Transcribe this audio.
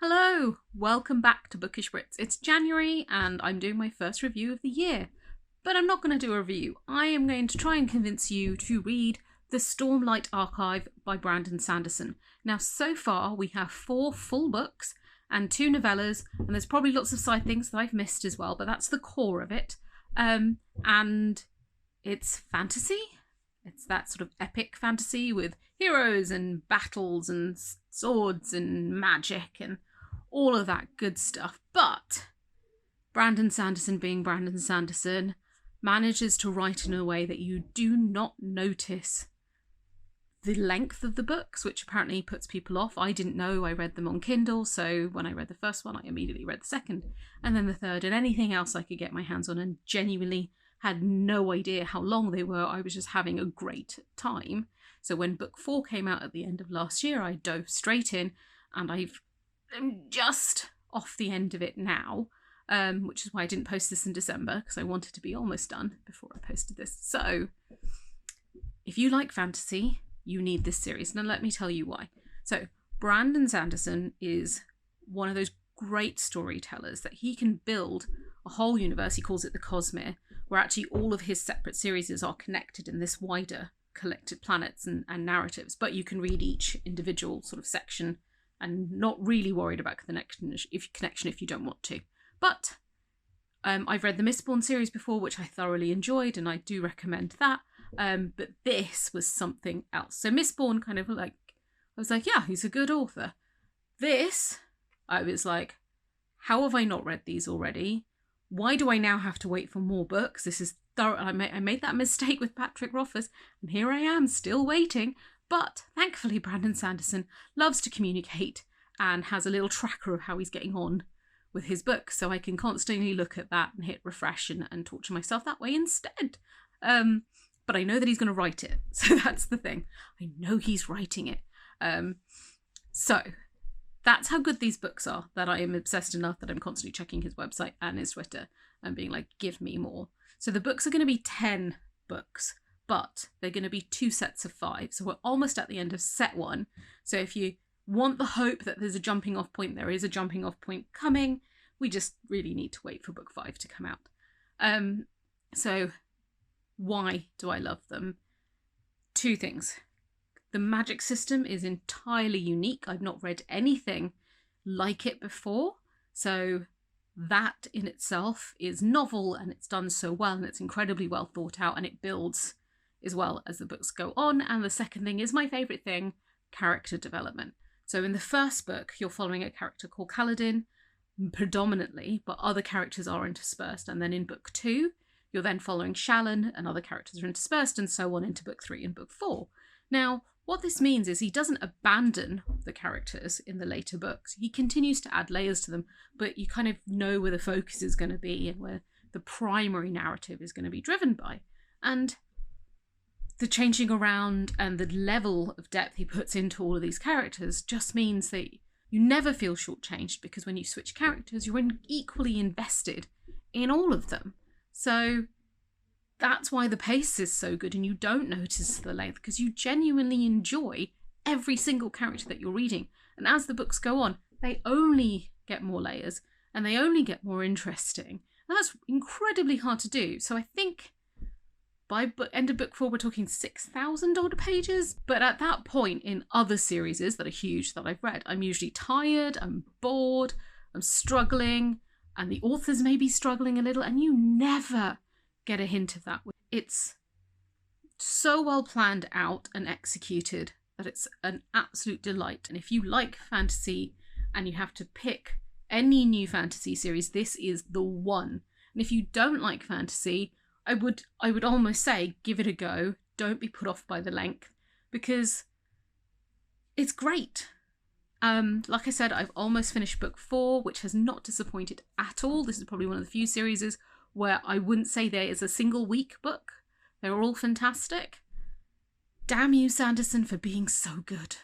Hello, welcome back to Bookish Brits. It's January and I'm doing my first review of the year. But I'm not going to do a review. I am going to try and convince you to read the Stormlight Archive by Brandon Sanderson. Now, so far we have 4 full books and 2 novellas, and there's probably lots of side things that I've missed as well, but that's the core of it. And it's fantasy. It's that sort of epic fantasy with heroes and battles and swords and magic and all of that good stuff. But Brandon Sanderson, being Brandon Sanderson, manages to write in a way that you do not notice the length of the books, which apparently puts people off. I didn't know. I read them on Kindle, so when I read the first one, I immediately read the second, and then the third, and anything else I could get my hands on, and genuinely had no idea how long they were. I was just having a great time. So when book 4 came out at the end of last year, I dove straight in, and I'm just off the end of it now, which is why I didn't post this in December, because I wanted to be almost done before I posted this. So if you like fantasy, you need this series. Now let me tell you why. So Brandon Sanderson is one of those great storytellers that he can build a whole universe. He calls it the Cosmere, where actually all of his separate series are connected in this wider collected planets and narratives, but you can read each individual sort of section and not really worried about the connection if you don't want to. But I've read the Mistborn series before, which I thoroughly enjoyed, and I do recommend that. But this was something else. So Mistborn kind of like, I was like, yeah, he's a good author. This, I was like, how have I not read these already? Why do I now have to wait for more books? This is thorough. I made that mistake with Patrick Rothfuss, and here I am still waiting. But thankfully, Brandon Sanderson loves to communicate and has a little tracker of how he's getting on with his books, so I can constantly look at that and hit refresh and torture myself that way instead. But I know that he's going to write it, so that's the thing. I know he's writing it. So that's how good these books are, that I am obsessed enough that I'm constantly checking his website and his Twitter and being like, give me more. So the books are going to be 10 books, but they're going to be 2 sets of 5. So we're almost at the end of set 1. So if you want the hope that there's a jumping off point, there is a jumping off point coming. We just really need to wait for book 5 to come out. So why do I love them? 2 things. The magic system is entirely unique. I've not read anything like it before. So that in itself is novel, and it's done so well, and it's incredibly well thought out, and it builds as well as the books go on. And the second thing is my favourite thing, character development. So in the first book, you're following a character called Kaladin predominantly, but other characters are interspersed. And then in book 2, you're then following Shallan, and other characters are interspersed, and so on into book 3 and book 4. Now, what this means is he doesn't abandon the characters in the later books. He continues to add layers to them, but you kind of know where the focus is going to be and where the primary narrative is going to be driven by. And the changing around and the level of depth he puts into all of these characters just means that you never feel shortchanged, because when you switch characters, you're equally invested in all of them. So that's why the pace is so good, and you don't notice the length, because you genuinely enjoy every single character that you're reading. And as the books go on, they only get more layers, and they only get more interesting. And that's incredibly hard to do. So I think by end of book 4, we're talking 6,000 odd pages. But at that point in other series that are huge that I've read, I'm usually tired, I'm bored, I'm struggling, and the authors may be struggling a little, and you never get a hint of that. It's so well planned out and executed that it's an absolute delight. And if you like fantasy and you have to pick any new fantasy series, this is the one. And if you don't like fantasy, I would almost say give it a go. Don't be put off by the length, because it's great. Like I said, I've almost finished book 4, which has not disappointed at all. This is probably one of the few series where I wouldn't say there is a single weak book. They're all fantastic. Damn you, Sanderson, for being so good.